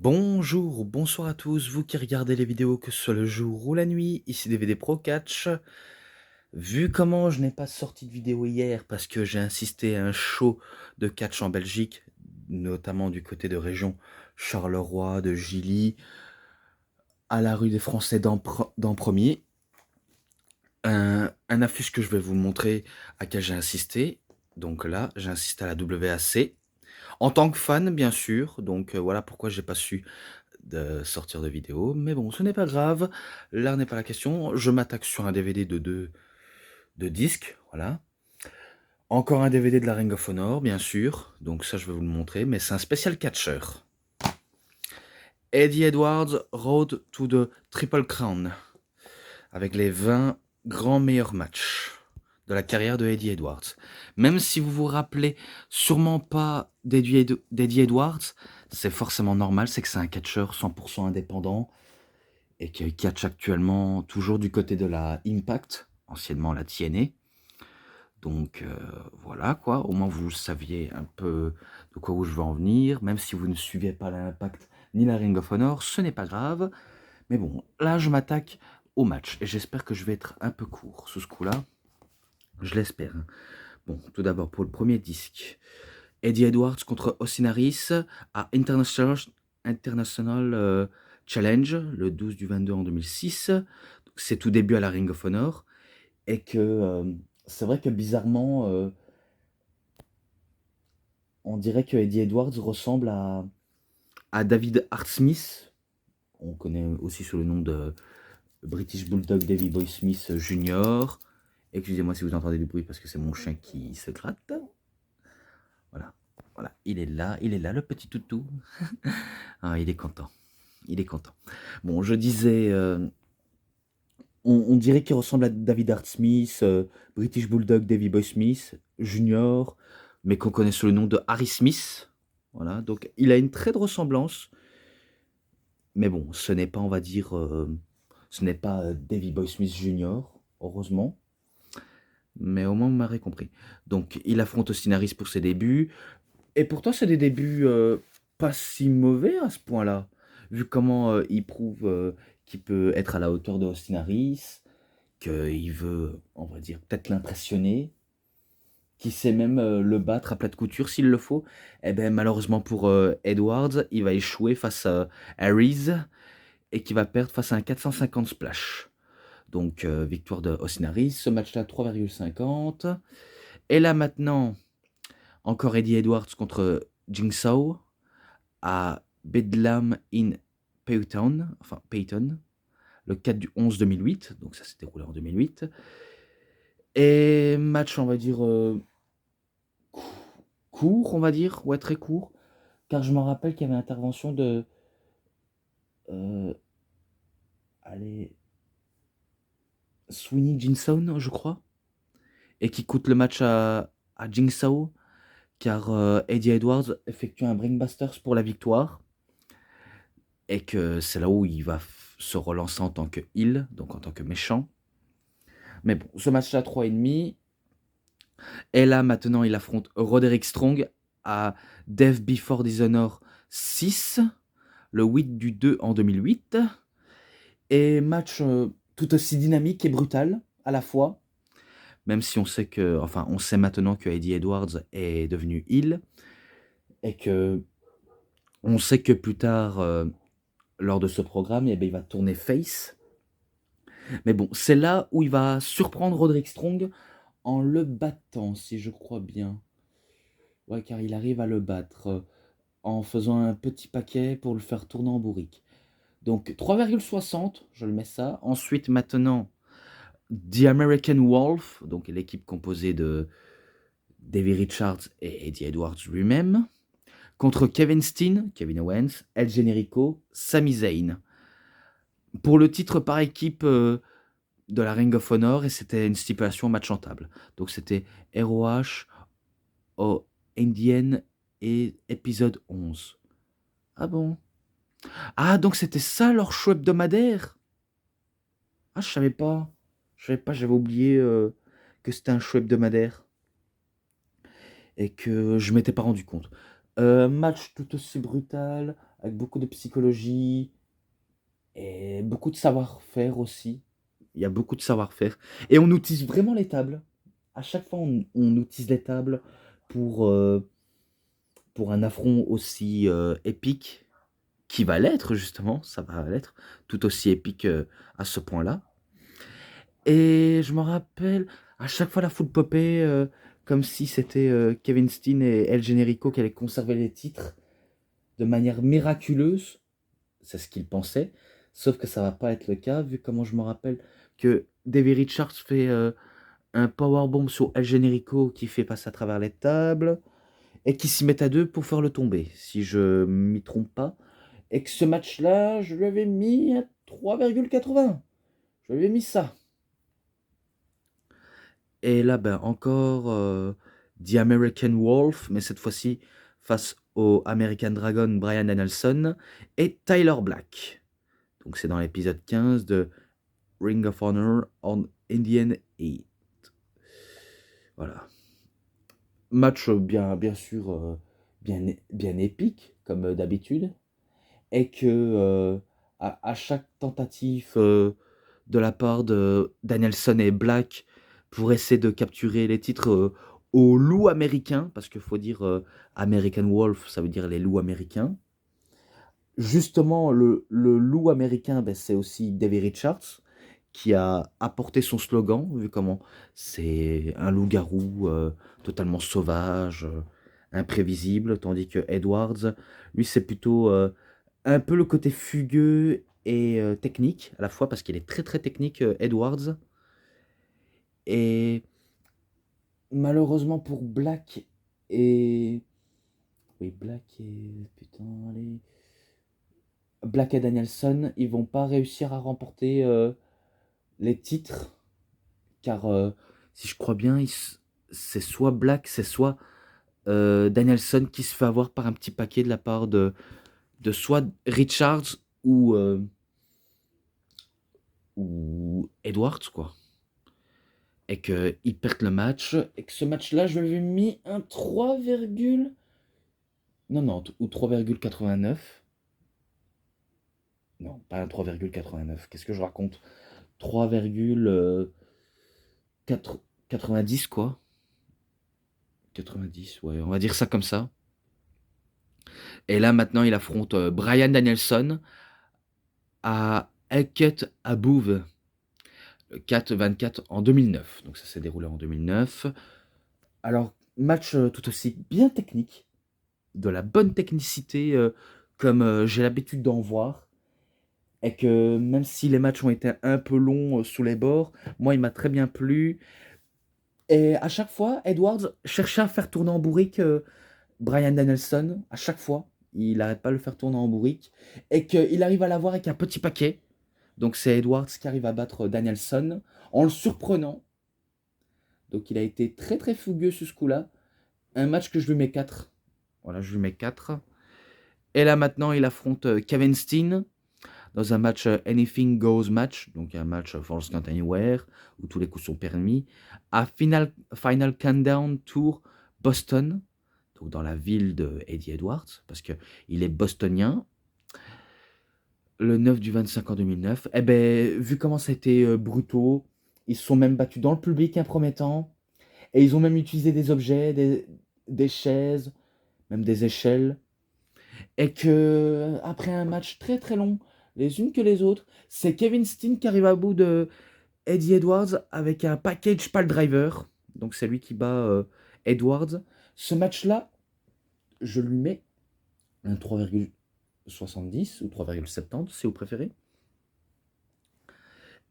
Bonjour ou bonsoir à tous, vous qui regardez les vidéos que ce soit le jour ou la nuit, ici DVD Pro Catch. Vu comment je n'ai pas sorti de vidéo hier parce que j'ai assisté à un show de catch en Belgique, notamment du côté de région Charleroi, de Gilly, à la rue des Français d'En-Premier, un affiche que je vais vous montrer à quel j'ai assisté. Donc là, j'ai assisté à la WAC, en tant que fan bien sûr, donc voilà pourquoi j'ai pas su de sortir de vidéo, mais bon, ce n'est pas grave, là n'est pas la question, je m'attaque sur un DVD de disques, voilà. Encore un DVD de la Ring of Honor, bien sûr, donc ça je vais vous le montrer, mais c'est un spécial catcher. Eddie Edwards, Road to the Triple Crown, avec les 20 grands meilleurs matchs de la carrière de Eddie Edwards. Même si vous vous rappelez sûrement pas d'Eddie Edwards, c'est forcément normal, c'est que c'est un catcheur 100% indépendant, et qui catch actuellement toujours du côté de la Impact, anciennement la TNA. Donc voilà quoi, au moins vous saviez un peu de quoi où je veux en venir, même si vous ne suivez pas l'Impact ni la Ring of Honor, ce n'est pas grave. Mais bon, là je m'attaque au match, et j'espère que je vais être un peu court sous ce coup-là, je l'espère. Bon, tout d'abord pour le premier disque, Eddie Edwards contre Austin Harris à International Challenge, le 12 du 22 en 2006. C'est tout début à la Ring of Honor. Et que c'est vrai que bizarrement, on dirait que Eddie Edwards ressemble à David Hart Smith. On connaît aussi sous le nom de British Bulldog Davy Boy Smith Jr. Excusez-moi si vous entendez du bruit parce que c'est mon chien qui se gratte. Voilà, voilà, il est là, le petit toutou. Ah, il est content, il est content. Bon, je disais, on dirait qu'il ressemble à David Hart Smith, British Bulldog Davy Boy Smith Jr., mais qu'on connaît sous le nom de Harry Smith. Voilà, donc il a une très de ressemblance, mais bon, ce n'est pas, on va dire, ce n'est pas Davy Boy Smith Jr., heureusement, mais au moins vous m'aurez compris. Donc il affronte Austin Harris pour ses débuts, et pourtant c'est des débuts pas si mauvais à ce point-là, vu comment il prouve qu'il peut être à la hauteur de Austin Harris, qu'il veut, on va dire, peut-être l'impressionner, qu'il sait même le battre à plat de couture s'il le faut. Eh ben malheureusement pour Edwards, il va échouer face à Harris et qui va perdre face à un 450 splash. Donc victoire de Austin Harris, ce match-là 3,50. Et là maintenant, encore Eddie Edwards contre Jigsaw à Bedlam in Payton, le 4 du 11 2008, donc ça s'est déroulé en 2008. Et match, on va dire, court, on va dire, ouais, très court, car je me rappelle qu'il y avait intervention de, euh, allez, Sweeney Jinson, je crois, et qui coûte le match à Jigsaw, car Eddie Edwards effectue un Brainbusters pour la victoire, et que c'est là où il va se relancer en tant que heel, donc en tant que méchant. Mais bon, ce match-là, 3,5. Et là, maintenant, il affronte Roderick Strong à Death Before Dishonor 6, le 8 du 2 en 2008. Et match tout aussi dynamique et brutal à la fois, même si on sait que, enfin, on sait maintenant que Eddie Edwards est devenu heel, et que on sait que plus tard, lors de ce programme, eh ben, il va tourner face. Mais bon, c'est là où il va surprendre Roderick Strong en le battant, si je crois bien. Ouais, car il arrive à le battre en faisant un petit paquet pour le faire tourner en bourrique. Donc 3,60, je le mets ça. Ensuite, maintenant, The American Wolf, donc l'équipe composée de Davey Richards et Eddie Edwards lui-même, contre Kevin Steen, Kevin Owens, El Generico, Sami Zayn. Pour le titre par équipe de la Ring of Honor, et c'était une stipulation match en table. Donc c'était ROH, au Indian et épisode 11. Ah bon? Ah, donc c'était ça leur show hebdomadaire? Ah, je savais pas. Je savais pas, j'avais oublié que c'était un show hebdomadaire et que je m'étais pas rendu compte. Match tout aussi brutal avec beaucoup de psychologie et beaucoup de savoir-faire aussi. Il y a beaucoup de savoir-faire. Et on utilise vraiment les tables. À chaque fois, on utilise les tables pour, euh, pour un affront aussi épique, qui va l'être justement, ça va l'être, tout aussi épique à ce point-là. Et je me rappelle, à chaque fois la foule popait, comme si c'était Kevin Steen et El Generico qui allaient conserver les titres de manière miraculeuse. C'est ce qu'ils pensaient. Sauf que ça va pas être le cas, vu comment je me rappelle que Davey Richards fait un powerbomb sur El Generico qui fait passer à travers les tables et qui s'y mettent à deux pour faire le tomber, si je m'y trompe pas. Et que ce match-là, je lui avais mis à 3,80. Je lui avais mis ça. Et là, ben, encore The American Wolf, mais cette fois-ci face au American Dragon Bryan Danielson et Tyler Black. Donc c'est dans l'épisode 15 de Ring of Honor on Indian Heat. Voilà. Match bien sûr bien épique, comme d'habitude. Et que à chaque tentative de la part de Danielson et Black pour essayer de capturer les titres aux loups américains, parce qu'il faut dire American Wolf, ça veut dire les loups américains. Justement, le loup américain, ben, c'est aussi Davey Richards, qui a apporté son slogan, vu comment c'est un loup-garou totalement sauvage, imprévisible, tandis que Edwards, lui, c'est plutôt un peu le côté fugueux et technique, à la fois, parce qu'il est très très technique, Edwards. Et malheureusement pour Black et... Oui, Black et... Putain, allez... Black et Danielson, ils vont pas réussir à remporter les titres, car si je crois bien, c'est soit Black, c'est soit Danielson qui se fait avoir par un petit paquet de la part de soit Richards ou Edwards, quoi. Et qu'ils perdent le match, et que ce match-là, je lui ai mis un 3,90 ou 3,89. Non, pas un 3,89. Qu'est-ce que je raconte? 3,90 quoi. 90, ouais, on va dire ça comme ça. Et là, maintenant, il affronte Bryan Danielson à Elkut Above, le 4-24 en 2009. Donc ça s'est déroulé en 2009. Alors, match tout aussi bien technique, de la bonne technicité comme j'ai l'habitude d'en voir. Et que même si les matchs ont été un peu longs sous les bords, moi il m'a très bien plu. Et à chaque fois, Edwards cherchait à faire tourner en bourrique Bryan Danielson. À chaque fois, il n'arrête pas de le faire tourner en bourrique. Et qu'il arrive à l'avoir avec un petit paquet. Donc c'est Edwards qui arrive à battre Danielson en le surprenant. Donc il a été très très fougueux sur ce coup-là. Un match que je lui mets 4. Voilà, je lui mets 4. Et là maintenant, il affronte Kevin Steen dans un match Anything Goes match, donc un match Falls Count Anywhere, où tous les coups sont permis, à Final Countdown Tour Boston, donc dans la ville de Eddie Edwards, parce qu'il est bostonien, le 9 du 25 en 2009. Eh ben, vu comment ça a été brutaux, ils se sont même battus dans le public un premier temps, et ils ont même utilisé des objets, des chaises, même des échelles, et que après un match très très long, les unes que les autres, c'est Kevin Steen qui arrive à bout de Eddie Edwards avec un package pile driver. Donc c'est lui qui bat Edwards. Ce match-là, je lui mets un 3,70 ou 3,70 si vous préférez.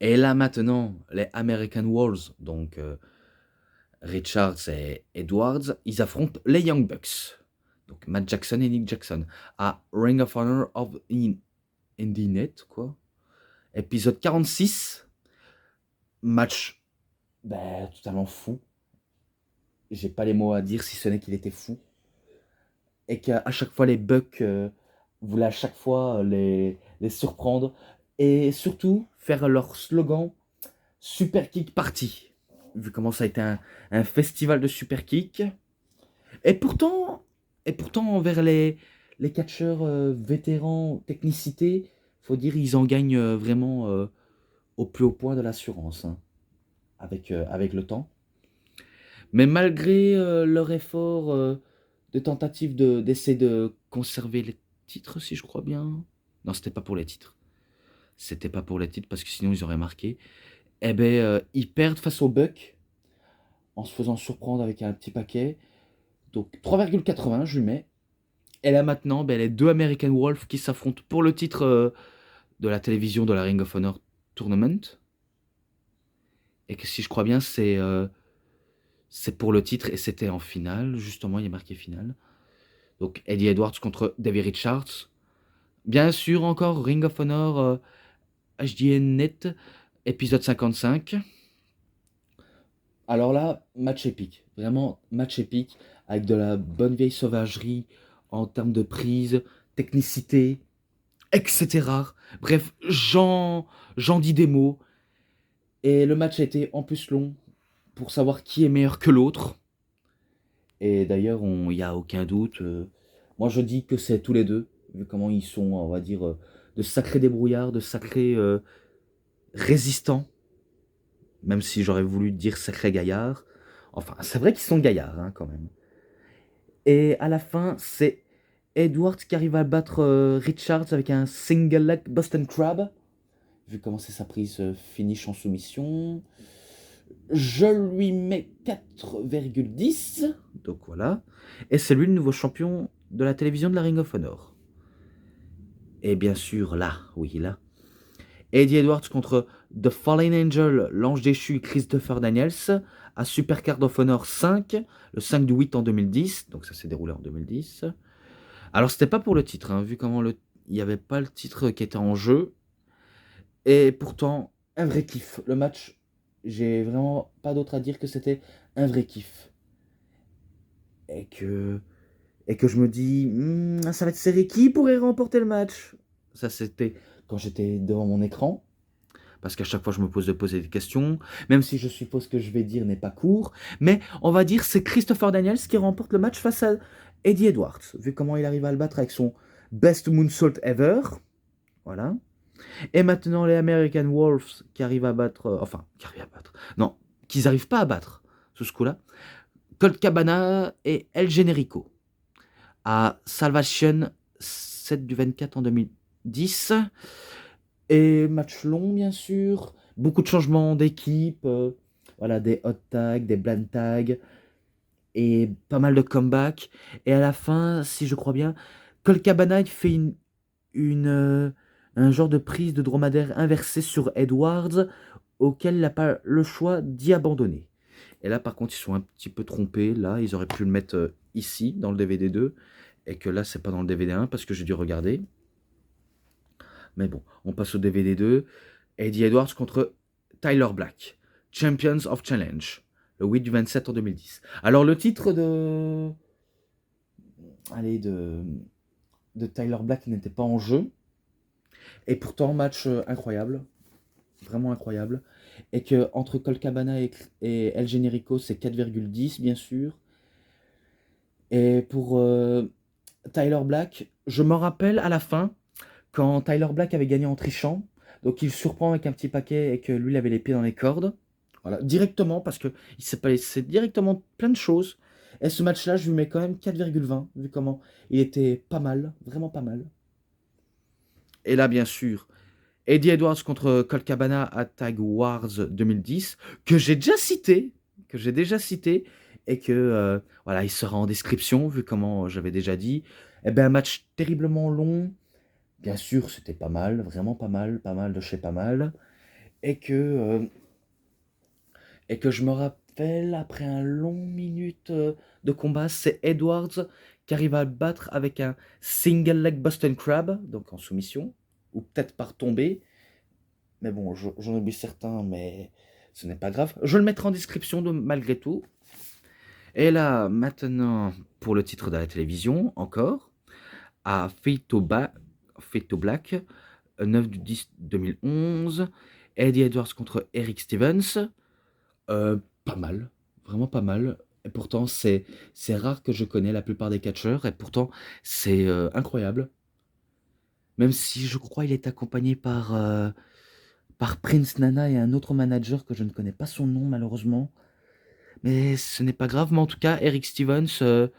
Et là maintenant, les American Wolves, donc Richards et Edwards, ils affrontent les Young Bucks. Donc Matt Jackson et Nick Jackson à Ring of Honor of Indinet, quoi. Épisode 46. Match totalement fou. J'ai pas les mots à dire si ce n'est qu'il était fou. Et qu'à chaque fois, les Bucks voulaient à chaque fois les surprendre. Et surtout, faire leur slogan Super Kick Party. Vu comment ça a été un festival de Super Kick. Et pourtant envers les les catcheurs vétérans, technicité, faut dire, ils en gagnent vraiment au plus haut point de l'assurance, hein, avec le temps. Mais malgré leur effort de tentative d'essayer de conserver les titres, si je crois bien. Non, c'était pas pour les titres. C'était pas pour les titres parce que sinon ils auraient marqué. Eh ben, ils perdent face aux Bucks en se faisant surprendre avec un petit paquet. Donc 3,80, je lui mets. Et là maintenant, ben, les deux American Wolves qui s'affrontent pour le titre de la télévision de la Ring of Honor Tournament. Et que si je crois bien, c'est pour le titre et c'était en finale. Justement, il est marqué finale. Donc Eddie Edwards contre Davey Richards. Bien sûr, encore Ring of Honor HDN Net, épisode 55. Alors là, match épique. Vraiment, match épique. Avec de la bonne vieille sauvagerie en termes de prise, technicité, etc. Bref, j'en dis des mots. Et le match a été en plus long pour savoir qui est meilleur que l'autre. Et d'ailleurs, il n'y a aucun doute. Moi, je dis que c'est tous les deux, vu comment ils sont, on va dire, de sacrés débrouillards, de sacrés résistants. Même si j'aurais voulu dire sacrés gaillards. Enfin, c'est vrai qu'ils sont gaillards, hein, quand même. Et à la fin, c'est Edwards qui arrive à battre Richards avec un single leg Boston Crab. Vu comment c'est sa prise finish en soumission. Je lui mets 4,10. Donc voilà. Et c'est lui le nouveau champion de la télévision de la Ring of Honor. Et bien sûr, là, oui, là. Eddie Edwards contre The Fallen Angel, l'ange déchu Christopher Daniels, à Super Card of Honor 5, le 5 du 8 en 2010. Donc ça s'est déroulé en 2010. Alors c'était pas pour le titre, hein, vu comment il n'y avait pas le titre qui était en jeu. Et pourtant, un vrai kiff. Le match, j'ai vraiment pas d'autre à dire que c'était un vrai kiff. Et que je me dis, ça va être serré. Qui pourrait remporter le match? Ça, c'était quand j'étais devant mon écran. Parce qu'à chaque fois, je me pose de poser des questions. Même si je suppose que je vais dire n'est pas court. Mais on va dire c'est Christopher Daniels qui remporte le match face à Eddie Edwards. Vu comment il arrive à le battre avec son best moonsault ever. Voilà. Et maintenant, les American Wolves qui arrivent à battre. Enfin, qui arrivent à battre. Non, qu'ils n'arrivent pas à battre sous ce coup-là. Colt Cabana et El Generico. À Salvation 7 du 24 en 2010. Et match long, bien sûr. Beaucoup de changements d'équipe. Voilà, des hot tags, des blind tags. Et pas mal de comebacks. Et à la fin, si je crois bien, Colt Cabana il fait un genre de prise de dromadaire inversée sur Edwards, auquel il n'a pas le choix d'y abandonner. Et là, par contre, ils sont un petit peu trompés. Là, ils auraient pu le mettre ici, dans le DVD 2. Et que là, c'est pas dans le DVD 1 parce que j'ai dû regarder. Mais bon, on passe au DVD 2. Eddie Edwards contre Tyler Black. Champions of Challenge. Le 8 du 27 en 2010. Alors, le titre Allez, de Tyler Black n'était pas en jeu. Et pourtant, match incroyable. Vraiment incroyable. Et que entre Colt Cabana et El Generico, c'est 4,10 bien sûr. Et pour Tyler Black, je me rappelle à la fin, quand Tyler Black avait gagné en trichant, donc il surprend avec un petit paquet et que lui, il avait les pieds dans les cordes. Voilà, directement, parce qu'il s'est pas laissé directement plein de choses. Et ce match-là, je lui mets quand même 4,20, vu comment il était pas mal, vraiment pas mal. Et là, bien sûr, Eddie Edwards contre Colt Cabana à Tag Wars 2010, que j'ai déjà cité, et que voilà, il sera en description, vu comment j'avais déjà dit. Eh ben, un match terriblement long. Bien sûr, c'était pas mal, vraiment pas mal de chez pas mal. Et que je me rappelle, après un long minute de combat, c'est Edwards qui arrive à le battre avec un single leg Boston Crab, donc en soumission, ou peut-être par tombée. Mais bon, j'en oublie certains, mais ce n'est pas grave. Je le mettrai en description malgré tout. Et là, maintenant, pour le titre de la télévision, encore, à Fate to Black, 9 du 10 2011, Eddie Edwards contre Eric Stevens. Pas mal, vraiment pas mal. Et pourtant, c'est rare que je connais la plupart des catcheurs et pourtant, c'est, incroyable. Même si je crois il est accompagné par Prince Nana et un autre manager que je ne connais pas son nom malheureusement. Mais ce n'est pas grave, mais en tout cas, Eric Stevens,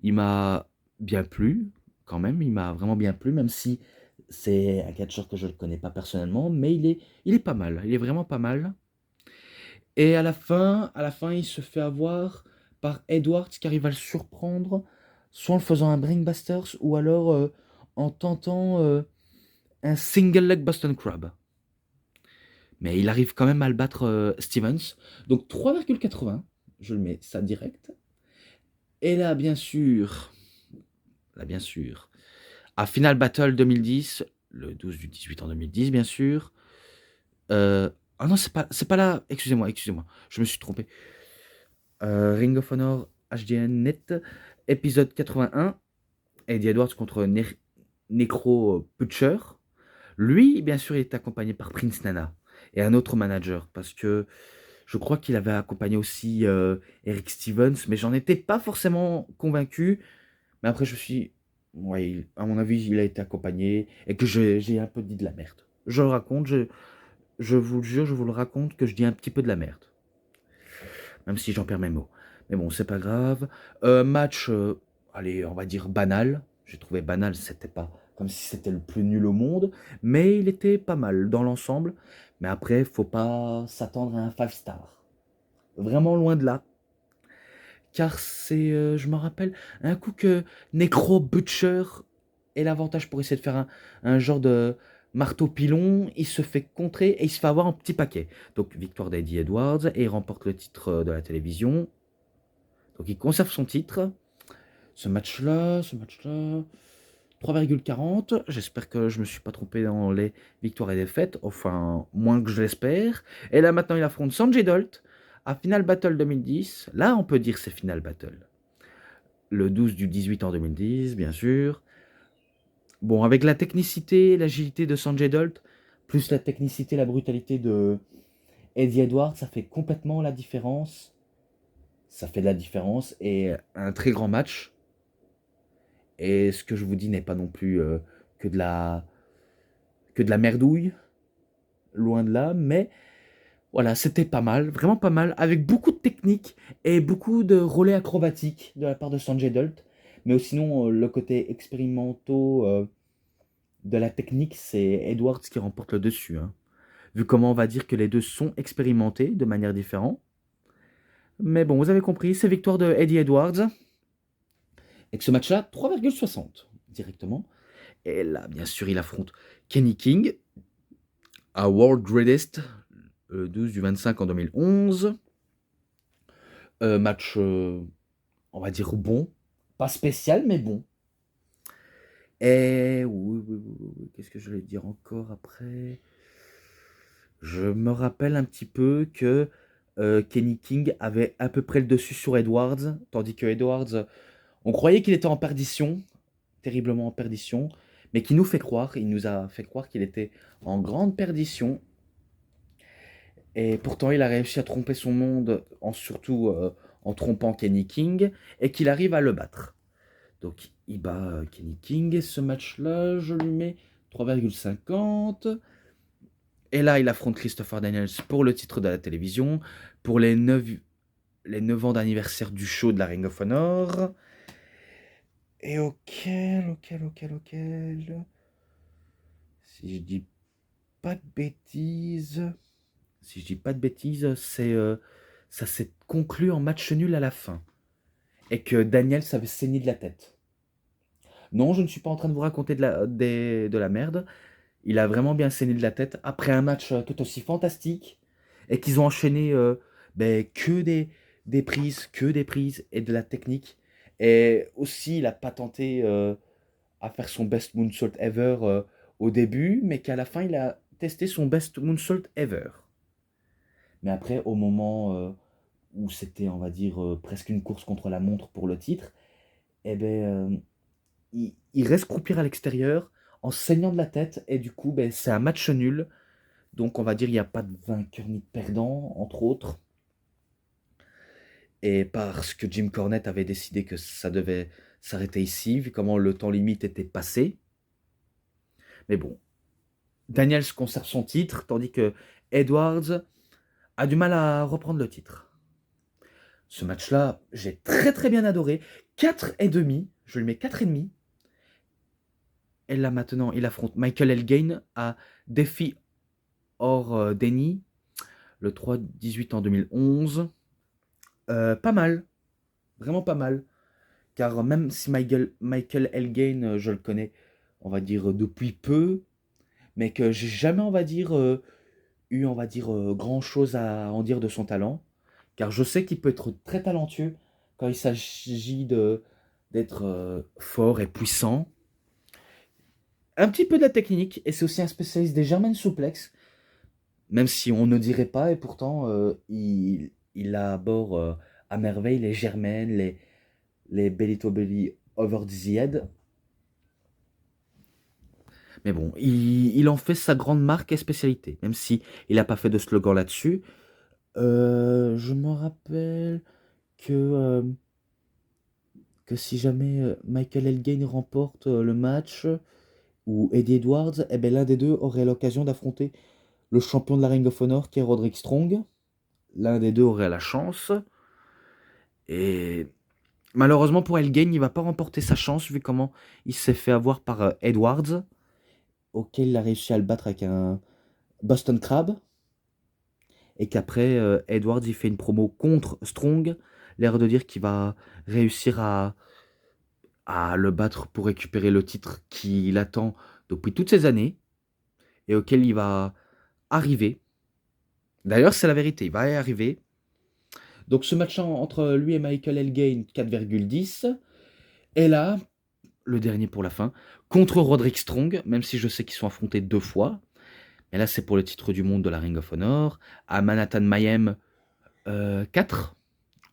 il m'a bien plu, quand même, il m'a vraiment bien plu, même si c'est un catcheur que je ne connais pas personnellement, mais il est pas mal, il est vraiment pas mal. Et à la fin, il se fait avoir par Edwards qui arrive à le surprendre, soit en le faisant un Brainbusters, ou alors en tentant un single leg Boston Crab. Mais il arrive quand même à le battre Stevens. Donc 3,80, je le mets ça direct. Et là bien sûr, à Final Battle 2010, le 12 du 18 en 2010 bien sûr. Ah non, c'est pas là, excusez-moi, je me suis trompé. Ring of Honor HDN Net, épisode 81, Eddie Edwards contre Necro Butcher. Lui, bien sûr, il est accompagné par Prince Nana et un autre manager, parce que je crois qu'il avait accompagné aussi Eric Stevens, mais j'en étais pas forcément convaincu. Mais après, je me suis ouais, à mon avis, il a été accompagné et que j'ai un peu dit de la merde. Je le raconte, je vous le jure, je vous le raconte que je dis un petit peu de la merde. Même si j'en perds mes mots. Mais bon, c'est pas grave. Match, allez, on va dire banal. J'ai trouvé banal, c'était pas comme si c'était le plus nul au monde, mais il était pas mal dans l'ensemble. Mais après, faut pas s'attendre à un 5 star. Vraiment loin de là. Car c'est, je me rappelle, un coup que Necro Butcher ait l'avantage pour essayer de faire un genre de marteau pilon, il se fait contrer et il se fait avoir un petit paquet. Donc victoire d'Eddie Edwards et il remporte le titre de la télévision. Donc il conserve son titre. Ce match-là, 3,40. J'espère que je me suis pas trompé dans les victoires et défaites. Enfin, moins que je l'espère. Et là maintenant il affronte Sanjay Dutt à Final Battle 2010. Là on peut dire c'est Final Battle. Le 12 du 18 en 2010, bien sûr. Bon, avec la technicité, l'agilité de Sanjay Dutt, plus la technicité, la brutalité de Eddie Edwards, ça fait complètement la différence. Ça fait de la différence et un très grand match. Et ce que je vous dis n'est pas non plus que de la que de la merdouille, loin de là, mais voilà, c'était pas mal, vraiment pas mal, avec beaucoup de technique et beaucoup de relais acrobatiques de la part de Sanjay Dutt. Mais sinon, le côté expérimentaux de la technique, c'est Edwards qui remporte le dessus, hein. Vu comment on va dire que les deux sont expérimentés de manière différente. Mais bon, vous avez compris, c'est victoire de Eddie Edwards. Et que ce match-là, 3,60 directement. Et là, bien sûr, il affronte Kenny King à World Greatest, le 12 du 25 en 2011. Match, on va dire bon. Pas spécial, mais bon. Et oui, qu'est-ce que je vais dire encore après? Je me rappelle un petit peu que Kenny King avait à peu près le dessus sur Edwards, tandis que Edwards, on croyait qu'il était en perdition, terriblement en perdition, mais il nous a fait croire qu'il était en grande perdition. Et pourtant, il a réussi à tromper son monde, surtout en trompant Kenny King, et qu'il arrive à le battre. Donc, il bat Kenny King, et ce match-là, je lui mets 3,50. Et là, il affronte Christopher Daniels pour le titre de la télévision, pour les 9 ans d'anniversaire du show de la Ring of Honor. Et auquel. Si je dis pas de bêtises. Si je dis pas de bêtises, ça s'est conclu en match nul à la fin. Et que Daniel avait saigné de la tête. Non, je ne suis pas en train de vous raconter de la merde. Il a vraiment bien saigné de la tête après un match tout aussi fantastique. Et qu'ils ont enchaîné que des prises et de la technique. Et aussi, il n'a pas tenté à faire son best moonsault ever au début, mais qu'à la fin, il a testé son best moonsault ever. Mais après, au moment où c'était, on va dire, presque une course contre la montre pour le titre, eh ben, il reste croupir à l'extérieur en saignant de la tête, et du coup, ben, c'est un match nul. Donc, on va dire, il n'y a pas de vainqueur ni de perdant, entre autres. Et parce que Jim Cornette avait décidé que ça devait s'arrêter ici, vu comment le temps limite était passé. Mais bon, Daniels conserve son titre, tandis que Edwards a du mal à reprendre le titre. Ce match-là, j'ai très très bien adoré. 4,5, je lui mets 4,5. Et là maintenant, il affronte Michael Elgin à Défi hors Denny, le 3-18 en 2011. Pas mal, vraiment pas mal. Car même si Michael Elgin, je le connais, on va dire, depuis peu, mais que j'ai jamais, on va dire, eu, on va dire, grand-chose à en dire de son talent. Car je sais qu'il peut être très talentueux quand il s'agit d'être fort et puissant. Un petit peu de la technique, et c'est aussi un spécialiste des German suplex, même si on ne dirait pas, et pourtant il aborde à merveille les Germaines, les Belly to Belly over the head. Mais bon, il en fait sa grande marque et spécialité, même si il n'a pas fait de slogan là-dessus. Je me rappelle que, que si jamais Michael Elgin remporte le match, ou Eddie Edwards, eh ben, l'un des deux aurait l'occasion d'affronter le champion de la Ring of Honor qui est Roderick Strong. L'un des deux aurait la chance. Et malheureusement pour Elgin, il va pas remporter sa chance vu comment il s'est fait avoir par Edwards, auquel il a réussi à le battre avec un Boston Crab. Et qu'après, Edwards il fait une promo contre Strong, l'air de dire qu'il va réussir à le battre pour récupérer le titre qu'il attend depuis toutes ces années et auquel il va arriver. D'ailleurs, c'est la vérité, il va y arriver. Donc ce match entre lui et Michael Elgin, 4,10. Et là, le dernier pour la fin, contre Roderick Strong, même si je sais qu'ils sont affrontés 2 fois. Mais là, c'est pour le titre du monde de la Ring of Honor, à Manhattan Mayhem 4,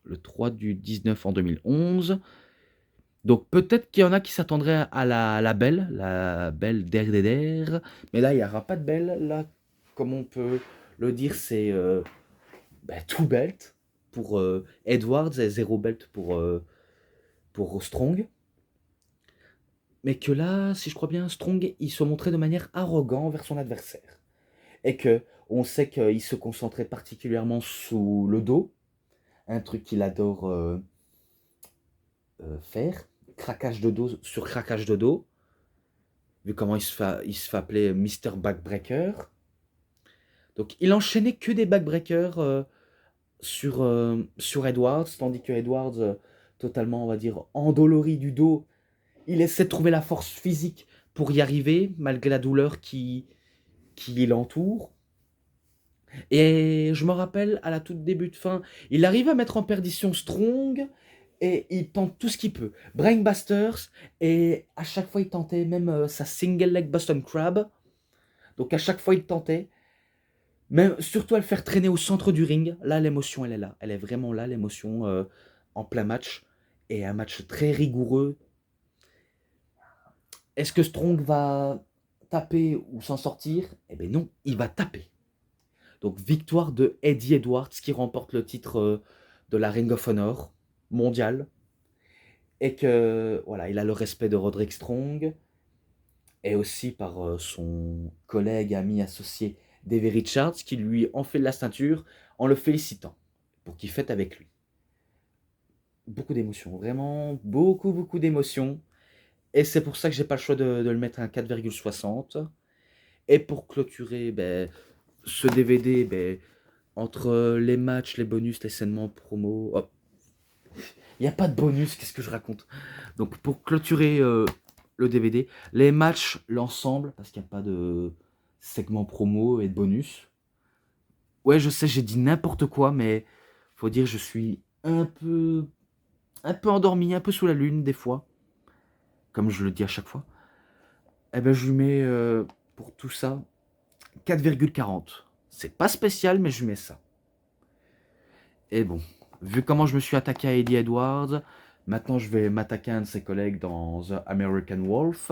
le 3 du 19 en 2011. Donc peut-être qu'il y en a qui s'attendraient à la belle der. Mais là, il n'y aura pas de belle. Là, comme on peut le dire, c'est tout belt pour Edwards et 0 belt pour Strong. Mais que là, si je crois bien, Strong, il se montrait de manière arrogante vers son adversaire. Et que on sait qu'il se concentrait particulièrement sous le dos, un truc qu'il adore faire, craquage de dos sur craquage de dos, vu comment il se fait appeler Mr. Backbreaker. Donc il enchaînait que des backbreakers sur Edwards, tandis que Edwards, totalement, on va dire, endolori du dos, il essaie de trouver la force physique pour y arriver, malgré la douleur qui l'entoure. Et je me rappelle, à la toute début de fin, il arrive à mettre en perdition Strong, et il tente tout ce qu'il peut. Brainbusters, et à chaque fois il tentait même sa single leg Boston Crab. Donc à chaque fois il tentait, même surtout à le faire traîner au centre du ring. Là l'émotion elle est là, elle est vraiment là l'émotion en plein match. Et un match très rigoureux. Est-ce que Strong va taper ou s'en sortir? Eh bien non, il va taper. Donc victoire de Eddie Edwards qui remporte le titre de la Ring of Honor mondial. Et que voilà, il a le respect de Roderick Strong. Et aussi par son collègue, ami, associé Davey Richards qui lui enfile la ceinture en le félicitant pour qu'il fête avec lui. Beaucoup d'émotions, vraiment beaucoup, beaucoup d'émotions. Et c'est pour ça que j'ai pas le choix de le mettre à un 4,60. Et pour clôturer ce DVD, entre les matchs, les bonus, les scènements promo. Oh, il n'y a pas de bonus, qu'est-ce que je raconte? Donc pour clôturer le DVD, les matchs, l'ensemble, parce qu'il n'y a pas de segment promo et de bonus. Ouais, je sais, j'ai dit n'importe quoi, mais faut dire, je suis un peu endormi, un peu sous la lune des fois, comme je le dis à chaque fois. Eh ben, je lui mets pour tout ça 4,40. C'est pas spécial, mais je lui mets ça. Et bon, vu comment je me suis attaqué à Eddie Edwards, maintenant je vais m'attaquer à un de ses collègues dans The American Wolf.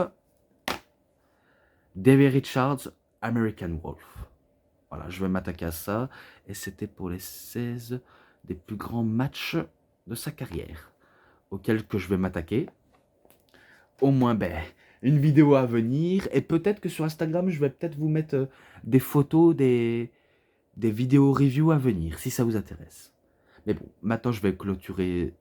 Davey Richards, American Wolf. Voilà, je vais m'attaquer à ça. Et c'était pour les 16 des plus grands matchs de sa carrière auquel que je vais m'attaquer. Au moins, une vidéo à venir. Et peut-être que sur Instagram, je vais peut-être vous mettre des photos, des vidéos review à venir, si ça vous intéresse. Mais bon, maintenant, je vais clôturer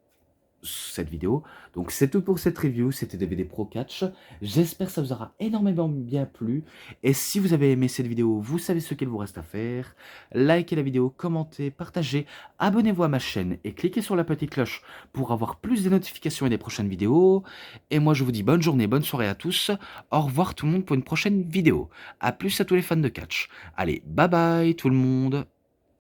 cette vidéo. Donc c'est tout pour cette review, c'était DVD Pro Catch. J'espère que ça vous aura énormément bien plu. Et si vous avez aimé cette vidéo, vous savez ce qu'il vous reste à faire. Likez la vidéo, commentez, partagez, abonnez-vous à ma chaîne et cliquez sur la petite cloche pour avoir plus de notifications et des prochaines vidéos. Et moi je vous dis bonne journée, bonne soirée à tous. Au revoir tout le monde pour une prochaine vidéo. A plus à tous les fans de catch. Allez, bye bye tout le monde.